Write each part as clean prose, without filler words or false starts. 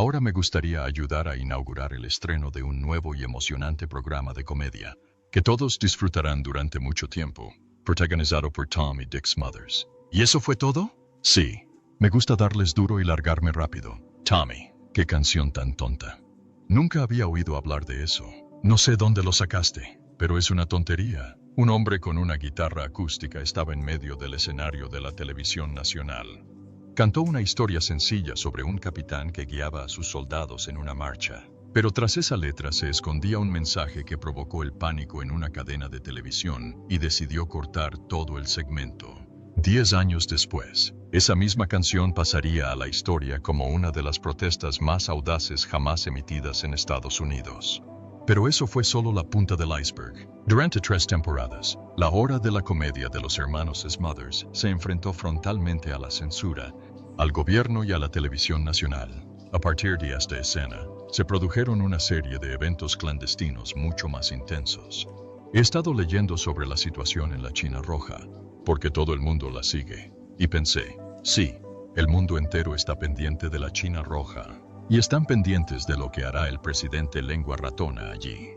Ahora me gustaría ayudar a inaugurar el estreno de un nuevo y emocionante programa de comedia, que todos disfrutarán durante mucho tiempo, protagonizado por Tom y Dick Smothers. ¿Y eso fue todo? Sí. Me gusta darles duro y largarme rápido. Tommy, qué canción tan tonta. Nunca había oído hablar de eso. No sé dónde lo sacaste, pero es una tontería. Un hombre con una guitarra acústica estaba en medio del escenario de la televisión nacional. Cantó una historia sencilla sobre un capitán que guiaba a sus soldados en una marcha. Pero tras esa letra se escondía un mensaje que provocó el pánico en una cadena de televisión y decidió cortar todo el segmento. 10 años después, esa misma canción pasaría a la historia como una de las protestas más audaces jamás emitidas en Estados Unidos. Pero eso fue solo la punta del iceberg. Durante 3 temporadas, la hora de la comedia de los hermanos Smothers se enfrentó frontalmente a la censura, al gobierno y a la televisión nacional. A partir de esta escena, se produjeron una serie de eventos clandestinos mucho más intensos. He estado leyendo sobre la situación en la China Roja, porque todo el mundo la sigue, y pensé, sí, el mundo entero está pendiente de la China Roja, y están pendientes de lo que hará el presidente Lengua Ratona allí.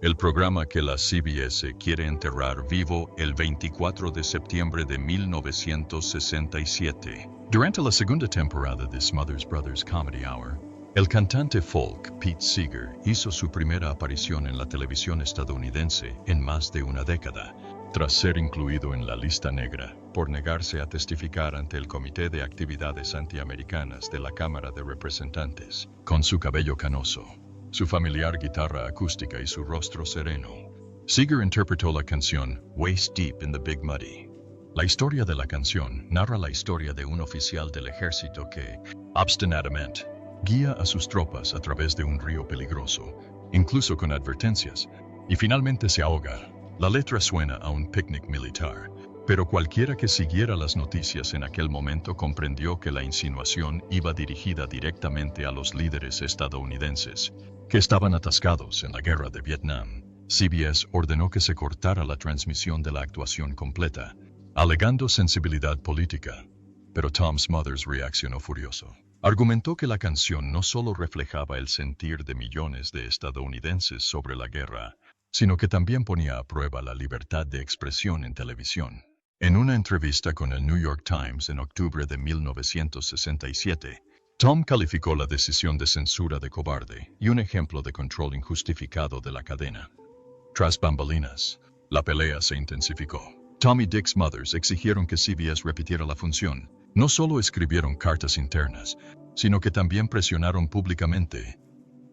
El programa que la CBS quiere enterrar vivo el 24 de septiembre de 1967. Durante la segunda temporada de Smothers Brothers Comedy Hour, el cantante folk Pete Seeger hizo su primera aparición en la televisión estadounidense en más de una década, tras ser incluido en la lista negra por negarse a testificar ante el Comité de Actividades Antiamericanas de la Cámara de Representantes. Con su cabello canoso, su familiar guitarra acústica y su rostro sereno, Seeger interpretó la canción Waist Deep in the Big Muddy. La historia de la canción narra la historia de un oficial del ejército que, obstinadamente, guía a sus tropas a través de un río peligroso, incluso con advertencias, y finalmente se ahoga. La letra suena a un picnic militar, pero cualquiera que siguiera las noticias en aquel momento comprendió que la insinuación iba dirigida directamente a los líderes estadounidenses, que estaban atascados en la guerra de Vietnam. CBS ordenó que se cortara la transmisión de la actuación completa, alegando sensibilidad política, pero Tom Smothers reaccionó furioso. Argumentó que la canción no solo reflejaba el sentir de millones de estadounidenses sobre la guerra, sino que también ponía a prueba la libertad de expresión en televisión. En una entrevista con el New York Times en octubre de 1967, Tom calificó la decisión de censura de cobarde y un ejemplo de control injustificado de la cadena. Tras bambalinas, la pelea se intensificó. Tom y Dick Smothers exigieron que CBS repitiera la función. No solo escribieron cartas internas, sino que también presionaron públicamente.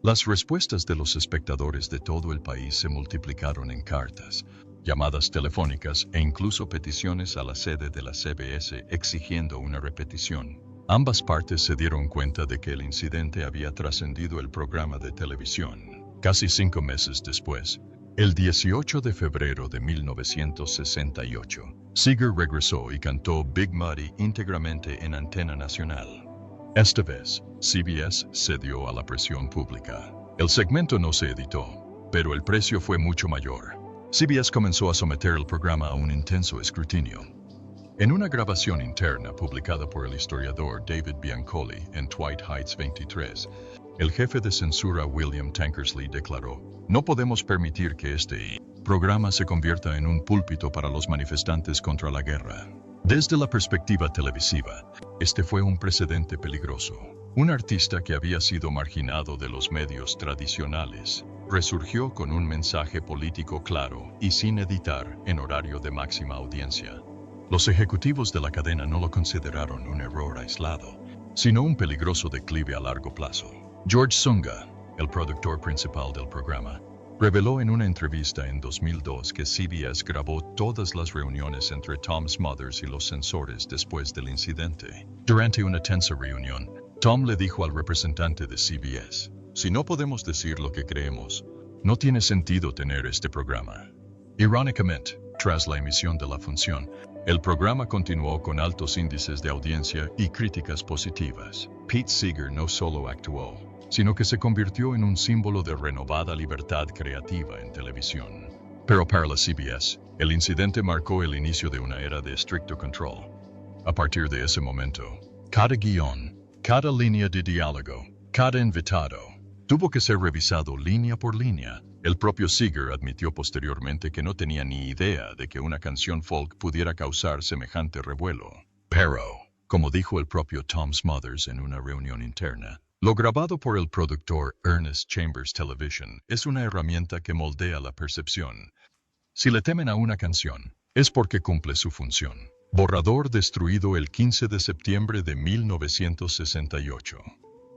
Las respuestas de los espectadores de todo el país se multiplicaron en cartas, llamadas telefónicas e incluso peticiones a la sede de la CBS exigiendo una repetición. Ambas partes se dieron cuenta de que el incidente había trascendido el programa de televisión. Casi 5 meses después, el 18 de febrero de 1968, Seeger regresó y cantó Big Muddy íntegramente en antena nacional. Esta vez, CBS cedió a la presión pública. El segmento no se editó, pero el precio fue mucho mayor. CBS comenzó a someter el programa a un intenso escrutinio. En una grabación interna publicada por el historiador David Biancoli en Dwight Heights 23, el jefe de censura William Tankersley declaró: "No podemos permitir que este programa se convierta en un púlpito para los manifestantes contra la guerra". Desde la perspectiva televisiva, este fue un precedente peligroso. Un artista que había sido marginado de los medios tradicionales resurgió con un mensaje político claro y sin editar en horario de máxima audiencia. Los ejecutivos de la cadena no lo consideraron un error aislado, sino un peligroso declive a largo plazo. George Sunga, el productor principal del programa, reveló en una entrevista en 2002 que CBS grabó todas las reuniones entre Tom Smothers y los censores después del incidente. Durante una tensa reunión, Tom le dijo al representante de CBS: "Si no podemos decir lo que creemos, no tiene sentido tener este programa". Irónicamente, tras la emisión de la función, el programa continuó con altos índices de audiencia y críticas positivas. Pete Seeger no solo actuó, sino que se convirtió en un símbolo de renovada libertad creativa en televisión. Pero para la CBS, el incidente marcó el inicio de una era de estricto control. A partir de ese momento, cada guión, cada línea de diálogo, Cada invitado tuvo que ser revisado línea por línea. El propio Seeger admitió posteriormente que no tenía ni idea de que una canción folk pudiera causar semejante revuelo. Pero, como dijo el propio Tom Smothers en una reunión interna, lo grabado por el productor Ernest Chambers Television es una herramienta que moldea la percepción. Si le temen a una canción, es porque cumple su función. Borrador destruido el 15 de septiembre de 1968.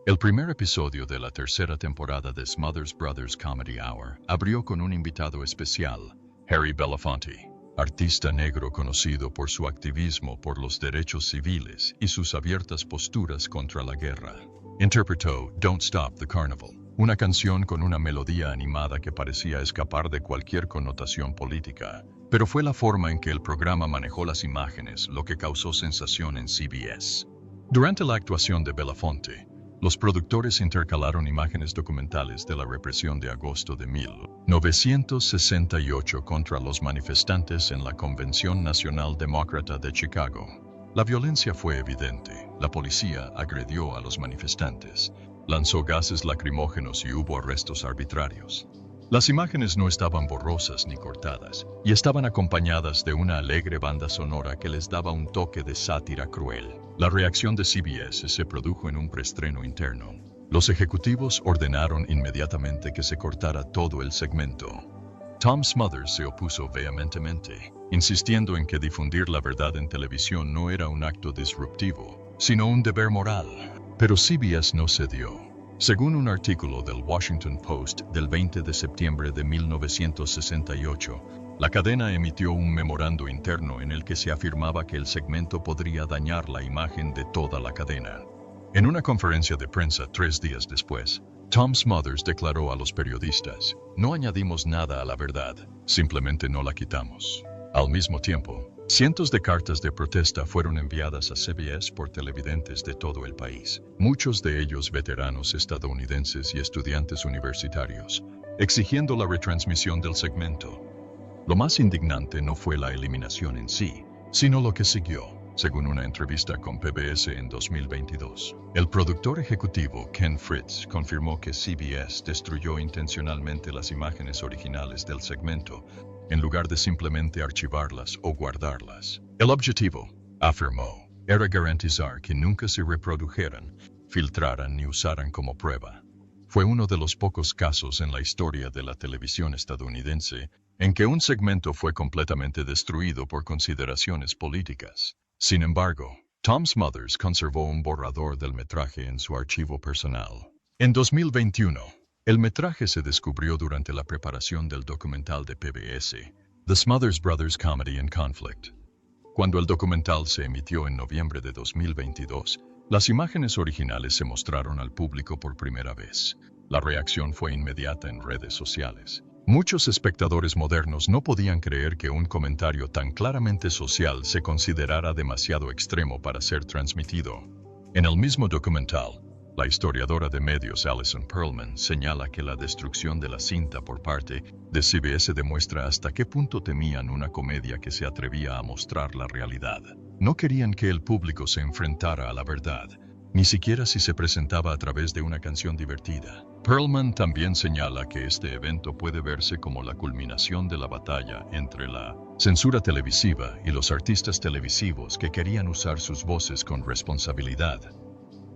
El primer episodio de la tercera temporada de Smothers Brothers Comedy Hour abrió con un invitado especial, Harry Belafonte, artista negro conocido por su activismo por los derechos civiles y sus abiertas posturas contra la guerra. Interpretó Don't Stop the Carnival, una canción con una melodía animada que parecía escapar de cualquier connotación política, pero fue la forma en que el programa manejó las imágenes lo que causó sensación en CBS. Durante la actuación de Belafonte, los productores intercalaron imágenes documentales de la represión de agosto de 1968 contra los manifestantes en la Convención Nacional Demócrata de Chicago. La violencia fue evidente. La policía agredió a los manifestantes, lanzó gases lacrimógenos y hubo arrestos arbitrarios. Las imágenes no estaban borrosas ni cortadas, y estaban acompañadas de una alegre banda sonora que les daba un toque de sátira cruel. La reacción de CBS se produjo en un preestreno interno. Los ejecutivos ordenaron inmediatamente que se cortara todo el segmento. Tom Smothers se opuso vehementemente, insistiendo en que difundir la verdad en televisión no era un acto disruptivo, sino un deber moral. Pero CBS no cedió. Según un artículo del Washington Post del 20 de septiembre de 1968, la cadena emitió un memorando interno en el que se afirmaba que el segmento podría dañar la imagen de toda la cadena. En una conferencia de prensa 3 días después, Tom Smothers declaró a los periodistas: "No añadimos nada a la verdad, simplemente no la quitamos". Al mismo tiempo, cientos de cartas de protesta fueron enviadas a CBS por televidentes de todo el país, muchos de ellos veteranos estadounidenses y estudiantes universitarios, exigiendo la retransmisión del segmento. Lo más indignante no fue la eliminación en sí, sino lo que siguió, según una entrevista con PBS en 2022. El productor ejecutivo Ken Fritz confirmó que CBS destruyó intencionalmente las imágenes originales del segmento, en lugar de simplemente archivarlas o guardarlas. El objetivo, afirmó, era garantizar que nunca se reprodujeran, filtraran ni usaran como prueba. Fue uno de los pocos casos en la historia de la televisión estadounidense en que un segmento fue completamente destruido por consideraciones políticas. Sin embargo, Tom Smothers conservó un borrador del metraje en su archivo personal. En 2021, el metraje se descubrió durante la preparación del documental de PBS, The Smothers Brothers Comedy and Conflict. Cuando el documental se emitió en noviembre de 2022, las imágenes originales se mostraron al público por primera vez. La reacción fue inmediata en redes sociales. Muchos espectadores modernos no podían creer que un comentario tan claramente social se considerara demasiado extremo para ser transmitido. En el mismo documental, la historiadora de medios Alison Perlman señala que la destrucción de la cinta por parte de CBS demuestra hasta qué punto temían una comedia que se atrevía a mostrar la realidad. No querían que el público se enfrentara a la verdad, ni siquiera si se presentaba a través de una canción divertida. Perlman también señala que este evento puede verse como la culminación de la batalla entre la censura televisiva y los artistas televisivos que querían usar sus voces con responsabilidad.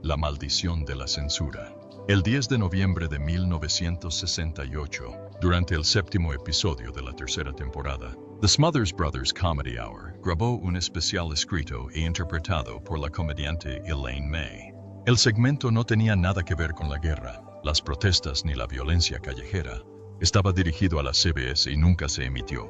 La maldición de la censura. El 10 de noviembre de 1968, durante el séptimo episodio de la tercera temporada, The Smothers Brothers Comedy Hour grabó un especial escrito e interpretado por la comediante Elaine May. El segmento no tenía nada que ver con la guerra, las protestas ni la violencia callejera. Estaba dirigido a la CBS y nunca se emitió.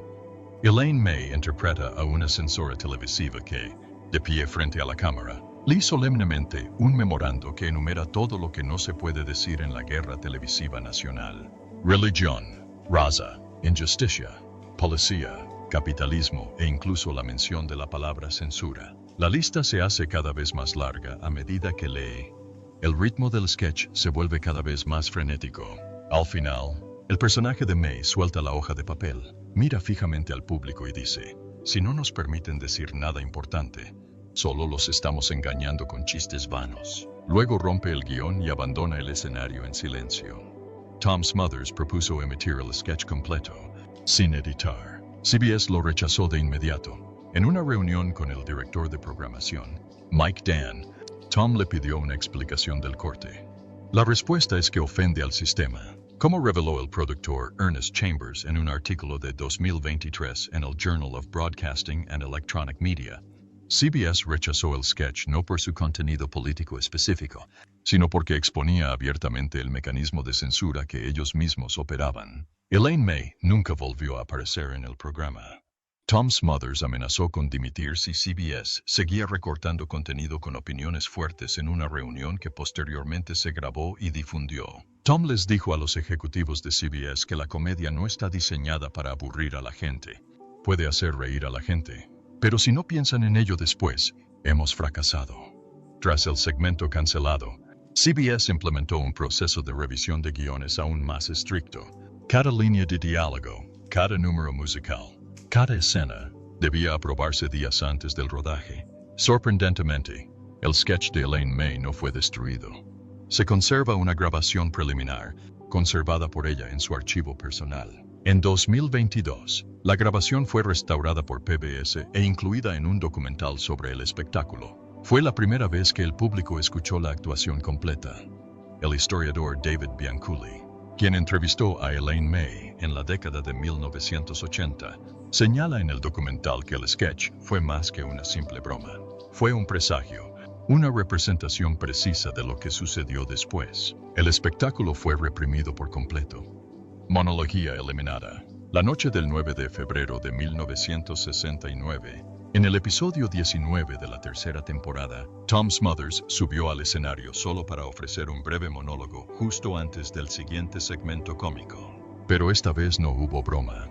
Elaine May interpreta a una censora televisiva que, de pie frente a la cámara, lee solemnemente un memorando que enumera todo lo que no se puede decir en la guerra televisiva nacional: religión, raza, injusticia, policía, capitalismo e incluso la mención de la palabra censura. La lista se hace cada vez más larga a medida que lee. El ritmo del sketch se vuelve cada vez más frenético. Al final, el personaje de May suelta la hoja de papel, mira fijamente al público y dice: "Si no nos permiten decir nada importante, solo los estamos engañando con chistes vanos". Luego rompe el guión y abandona el escenario en silencio. Tom Smothers propuso emitir el sketch completo, sin editar. CBS lo rechazó de inmediato. En una reunión con el director de programación, Mike Dan, Tom le pidió una explicación del corte. La respuesta es que ofende al sistema. Como reveló el productor Ernest Chambers en un artículo de 2023 en el Journal of Broadcasting and Electronic Media, CBS rechazó el sketch no por su contenido político específico, sino porque exponía abiertamente el mecanismo de censura que ellos mismos operaban. Elaine May nunca volvió a aparecer en el programa. Tom Smothers amenazó con dimitir si CBS seguía recortando contenido con opiniones fuertes en una reunión que posteriormente se grabó y difundió. Tom les dijo a los ejecutivos de CBS que la comedia no está diseñada para aburrir a la gente. Puede hacer reír a la gente, pero si no piensan en ello después, hemos fracasado. Tras el segmento cancelado, CBS implementó un proceso de revisión de guiones aún más estricto. Cada línea de diálogo, cada número musical, cada escena debía aprobarse días antes del rodaje. Sorprendentemente, el sketch de Elaine May no fue destruido. Se conserva una grabación preliminar, conservada por ella en su archivo personal. En 2022, la grabación fue restaurada por PBS e incluida en un documental sobre el espectáculo. Fue la primera vez que el público escuchó la actuación completa. El historiador David Bianculli, quien entrevistó a Elaine May en la década de 1980, señala en el documental que el sketch fue más que una simple broma. Fue un presagio, una representación precisa de lo que sucedió después. El espectáculo fue reprimido por completo. Monología eliminada. La noche del 9 de febrero de 1969, en el episodio 19 de la tercera temporada, Tom Smothers subió al escenario solo para ofrecer un breve monólogo justo antes del siguiente segmento cómico. Pero esta vez no hubo broma.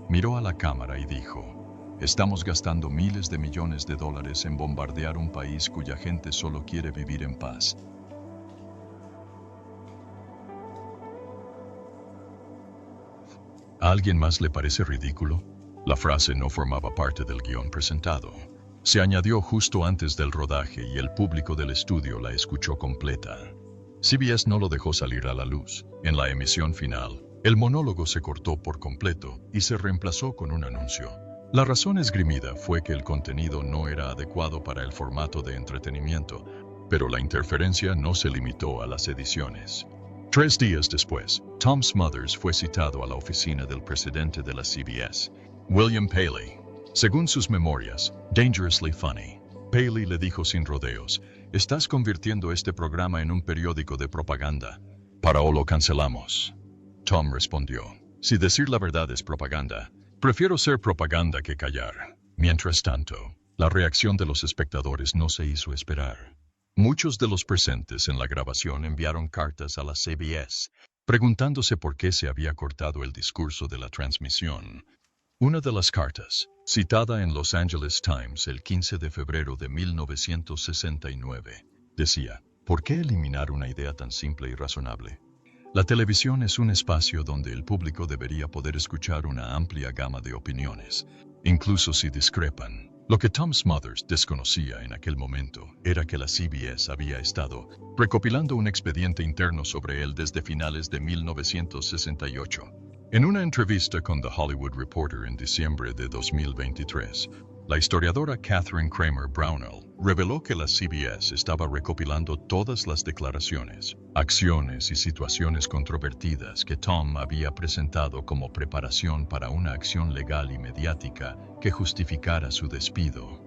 Miró a la cámara y dijo: "Estamos gastando miles de millones de dólares en bombardear un país cuya gente solo quiere vivir en paz. ¿A alguien más le parece ridículo?". La frase no formaba parte del guión presentado. Se añadió justo antes del rodaje y el público del estudio la escuchó completa. CBS no lo dejó salir a la luz. En la emisión final, el monólogo se cortó por completo y se reemplazó con un anuncio. La razón esgrimida fue que el contenido no era adecuado para el formato de entretenimiento, pero la interferencia no se limitó a las ediciones. 3 días después, Tom Smothers fue citado a la oficina del presidente de la CBS, William Paley. Según sus memorias, Dangerously Funny, Paley le dijo sin rodeos: "Estás convirtiendo este programa en un periódico de propaganda. Para o lo cancelamos". Tom respondió: "Si decir la verdad es propaganda, prefiero ser propaganda que callar". Mientras tanto, la reacción de los espectadores no se hizo esperar. Muchos de los presentes en la grabación enviaron cartas a la CBS, preguntándose por qué se había cortado el discurso de la transmisión. Una de las cartas, citada en Los Angeles Times el 15 de febrero de 1969, decía: "¿Por qué eliminar una idea tan simple y razonable? La televisión es un espacio donde el público debería poder escuchar una amplia gama de opiniones, incluso si discrepan". Lo que Tom Smothers desconocía en aquel momento era que la CBS había estado recopilando un expediente interno sobre él desde finales de 1968. En una entrevista con The Hollywood Reporter en diciembre de 2023, la historiadora Catherine Kramer Brownell reveló que la CBS estaba recopilando todas las declaraciones, acciones y situaciones controvertidas que Tom había presentado como preparación para una acción legal y mediática que justificara su despido.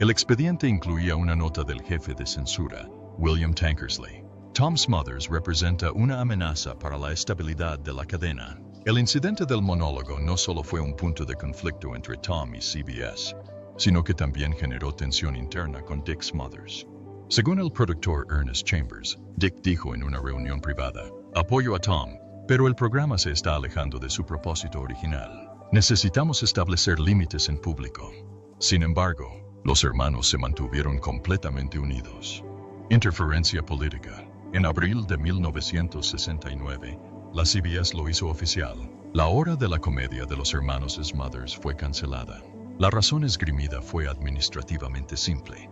El expediente incluía una nota del jefe de censura, William Tankersley. Tom Smothers representa una amenaza para la estabilidad de la cadena. El incidente del monólogo no solo fue un punto de conflicto entre Tom y CBS, sino que también generó tensión interna con Dick Smothers. Según el productor Ernest Chambers, Dick dijo en una reunión privada: "Apoyo a Tom, pero el programa se está alejando de su propósito original. Necesitamos establecer límites en público". Sin embargo, los hermanos se mantuvieron completamente unidos. Interferencia política. En abril de 1969, la CBS lo hizo oficial. La hora de la comedia de los hermanos Smothers fue cancelada. La razón esgrimida fue administrativamente simple.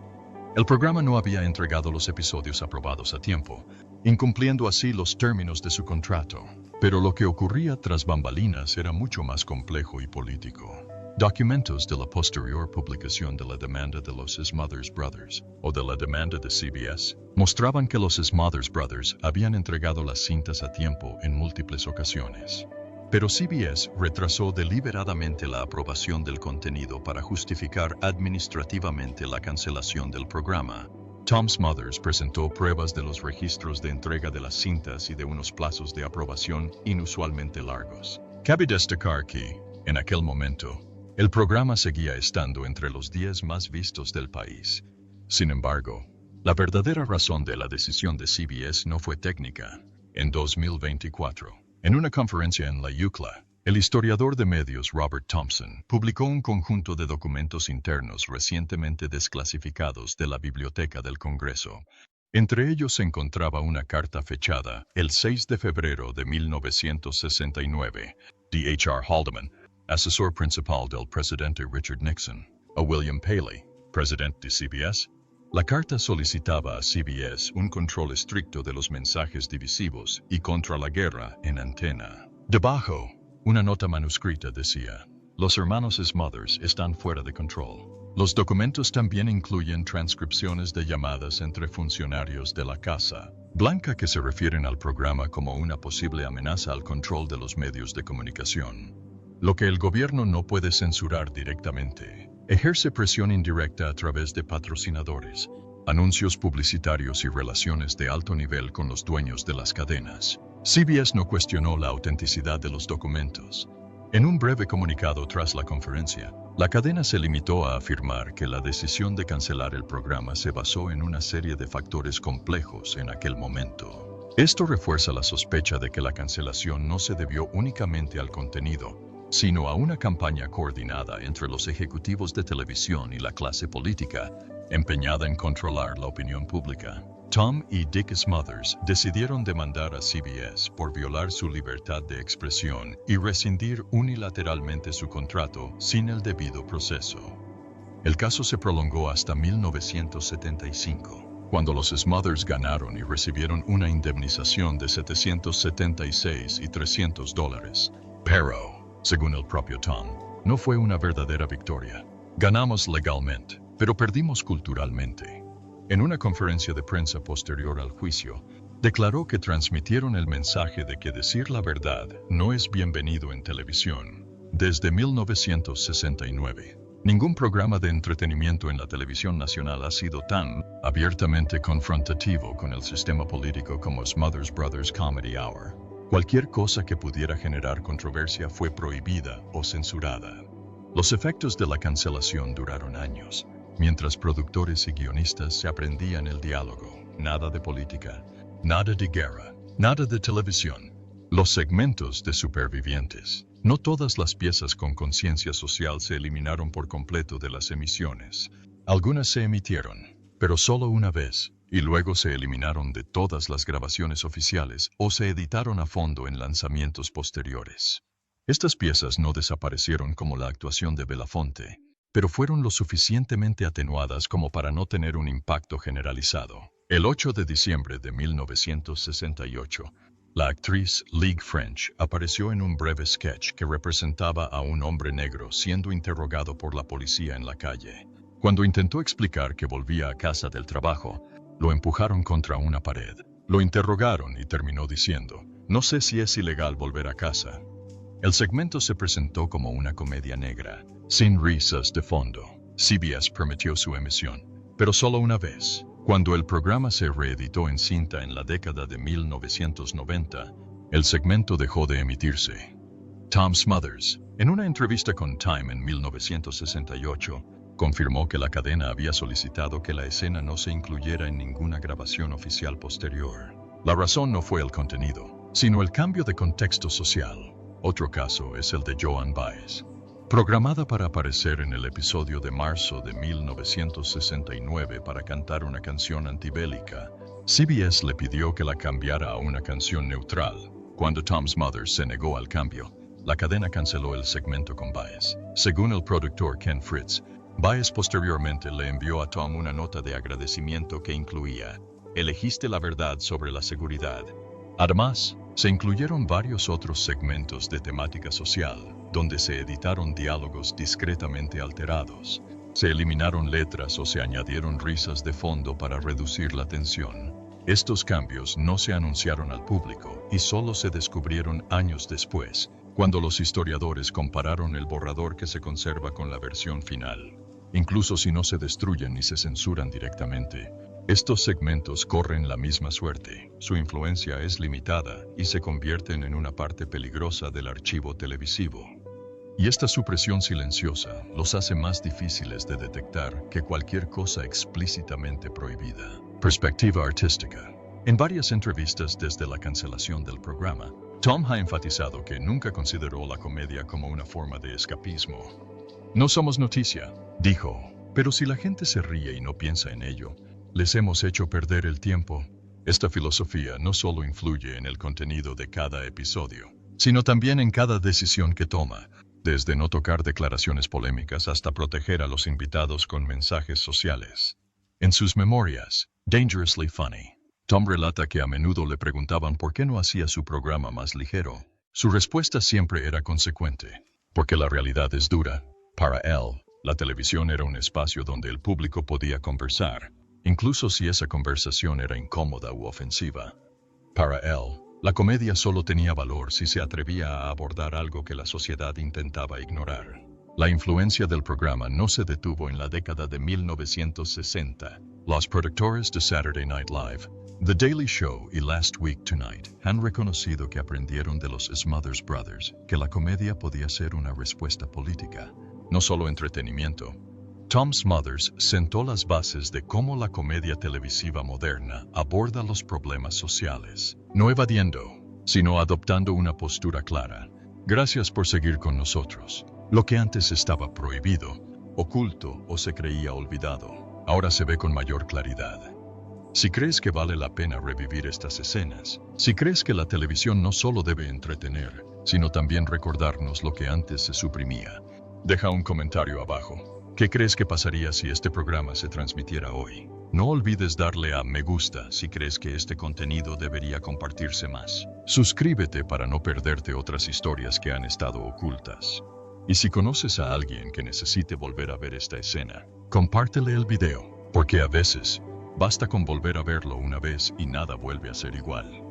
El programa no había entregado los episodios aprobados a tiempo, incumpliendo así los términos de su contrato. Pero lo que ocurría tras bambalinas era mucho más complejo y político. Documentos de la posterior publicación de la demanda de los Smothers Brothers, o de la demanda de CBS, mostraban que los Smothers Brothers habían entregado las cintas a tiempo en múltiples ocasiones. Pero CBS retrasó deliberadamente la aprobación del contenido para justificar administrativamente la cancelación del programa. Tom Smothers presentó pruebas de los registros de entrega de las cintas y de unos plazos de aprobación inusualmente largos. Cabe destacar que, en aquel momento, el programa seguía estando entre los 10 más vistos del país. Sin embargo, la verdadera razón de la decisión de CBS no fue técnica. En 2024, en una conferencia en la UCLA, el historiador de medios Robert Thompson publicó un conjunto de documentos internos recientemente desclasificados de la Biblioteca del Congreso. Entre ellos se encontraba una carta fechada el 6 de febrero de 1969 de H.R. Haldeman, asesor principal del presidente Richard Nixon, a William Paley, presidente de CBS. La carta solicitaba a CBS un control estricto de los mensajes divisivos y contra la guerra en antena. Debajo, una nota manuscrita decía: los hermanos Smothers están fuera de control. Los documentos también incluyen transcripciones de llamadas entre funcionarios de la Casa Blanca que se refieren al programa como una posible amenaza al control de los medios de comunicación. Lo que el gobierno no puede censurar directamente, ejerce presión indirecta a través de patrocinadores, anuncios publicitarios y relaciones de alto nivel con los dueños de las cadenas. CBS no cuestionó la autenticidad de los documentos. En un breve comunicado tras la conferencia, la cadena se limitó a afirmar que la decisión de cancelar el programa se basó en una serie de factores complejos en aquel momento. Esto refuerza la sospecha de que la cancelación no se debió únicamente al contenido, sino a una campaña coordinada entre los ejecutivos de televisión y la clase política, empeñada en controlar la opinión pública. Tom y Dick Smothers decidieron demandar a CBS por violar su libertad de expresión y rescindir unilateralmente su contrato sin el debido proceso. El caso se prolongó hasta 1975, cuando los Smothers ganaron y recibieron una indemnización de $776 y $300. Pero, según el propio Tom, no fue una verdadera victoria. Ganamos legalmente, pero perdimos culturalmente. En una conferencia de prensa posterior al juicio, declaró que transmitieron el mensaje de que decir la verdad no es bienvenido en televisión. Desde 1969, ningún programa de entretenimiento en la televisión nacional ha sido tan abiertamente confrontativo con el sistema político como Smothers Brothers Comedy Hour. Cualquier cosa que pudiera generar controversia fue prohibida o censurada. Los efectos de la cancelación duraron años, mientras productores y guionistas se aprendían el diálogo. Nada de política, nada de guerra, nada de televisión. Los segmentos de supervivientes. No todas las piezas con conciencia social se eliminaron por completo de las emisiones. Algunas se emitieron, pero solo una vez, y luego se eliminaron de todas las grabaciones oficiales o se editaron a fondo en lanzamientos posteriores. Estas piezas no desaparecieron como la actuación de Belafonte, pero fueron lo suficientemente atenuadas como para no tener un impacto generalizado. El 8 de diciembre de 1968, la actriz Leigh French apareció en un breve sketch que representaba a un hombre negro siendo interrogado por la policía en la calle. Cuando intentó explicar que volvía a casa del trabajo, lo empujaron contra una pared. Lo interrogaron y terminó diciendo: "No sé si es ilegal volver a casa". El segmento se presentó como una comedia negra, sin risas de fondo. CBS permitió su emisión, pero solo una vez. Cuando el programa se reeditó en cinta en la década de 1990, el segmento dejó de emitirse. Tom Smothers, en una entrevista con Time en 1968, confirmó que la cadena había solicitado que la escena no se incluyera en ninguna grabación oficial posterior. La razón no fue el contenido, sino el cambio de contexto social. Otro caso es el de Joan Baez. Programada para aparecer en el episodio de marzo de 1969 para cantar una canción antibélica, CBS le pidió que la cambiara a una canción neutral. Cuando Tom Smothers se negó al cambio, la cadena canceló el segmento con Baez. Según el productor Ken Fritz, Tom Smothers no había sido cancelado, sino que había sido reemplazado por un nuevo segmento. El segmento se presentó como una comedia negra, sin risas de fondo. Los segmentos se presentaron como una comedia negra, sin risas de fondo. Baez posteriormente le envió a Tom una nota de agradecimiento que incluía: elegiste la verdad sobre la seguridad. Además, se incluyeron varios otros segmentos de temática social, donde se editaron diálogos discretamente alterados. Se eliminaron letras o se añadieron risas de fondo para reducir la tensión. Estos cambios no se anunciaron al público y solo se descubrieron años después, cuando los historiadores compararon el borrador que se conserva con la versión final. Incluso si no se destruyen ni se censuran directamente, estos segmentos corren la misma suerte. Su influencia es limitada y se convierten en una parte peligrosa del archivo televisivo. Y esta supresión silenciosa los hace más difíciles de detectar que cualquier cosa explícitamente prohibida. Perspectiva artística. En varias entrevistas desde la cancelación del programa, Tom ha enfatizado que nunca consideró la comedia como una forma de escapismo. No somos noticia, dijo, pero si la gente se ríe y no piensa en ello, les hemos hecho perder el tiempo. Esta filosofía no solo influye en el contenido de cada episodio, sino también en cada decisión que toma, desde no tocar declaraciones polémicas hasta proteger a los invitados con mensajes sociales. En sus memorias, Dangerously Funny, Tom relata que a menudo le preguntaban por qué no hacía su programa más ligero. Su respuesta siempre era consecuente: porque la realidad es dura. Para él, la televisión era un espacio donde el público podía conversar, incluso si esa conversación era incómoda u ofensiva. Para él, la comedia solo tenía valor si se atrevía a abordar algo que la sociedad intentaba ignorar. La influencia del programa no se detuvo en la década de 1960. Los productores de Saturday Night Live, The Daily Show y Last Week Tonight han reconocido que aprendieron de los Smothers Brothers que la comedia podía ser una respuesta política, no solo entretenimiento. Tom Smothers sentó las bases de cómo la comedia televisiva moderna aborda los problemas sociales, no evadiendo, sino adoptando una postura clara. Gracias por seguir con nosotros. Lo que antes estaba prohibido, oculto o se creía olvidado, ahora se ve con mayor claridad. Si crees que vale la pena revivir estas escenas, si crees que la televisión no solo debe entretener, sino también recordarnos lo que antes se suprimía, deja un comentario abajo. ¿Qué crees que pasaría si este programa se transmitiera hoy? No olvides darle a me gusta si crees que este contenido debería compartirse más. Suscríbete para no perderte otras historias que han estado ocultas. Y si conoces a alguien que necesite volver a ver esta escena, compártele el video, porque a veces basta con volver a verlo una vez y nada vuelve a ser igual.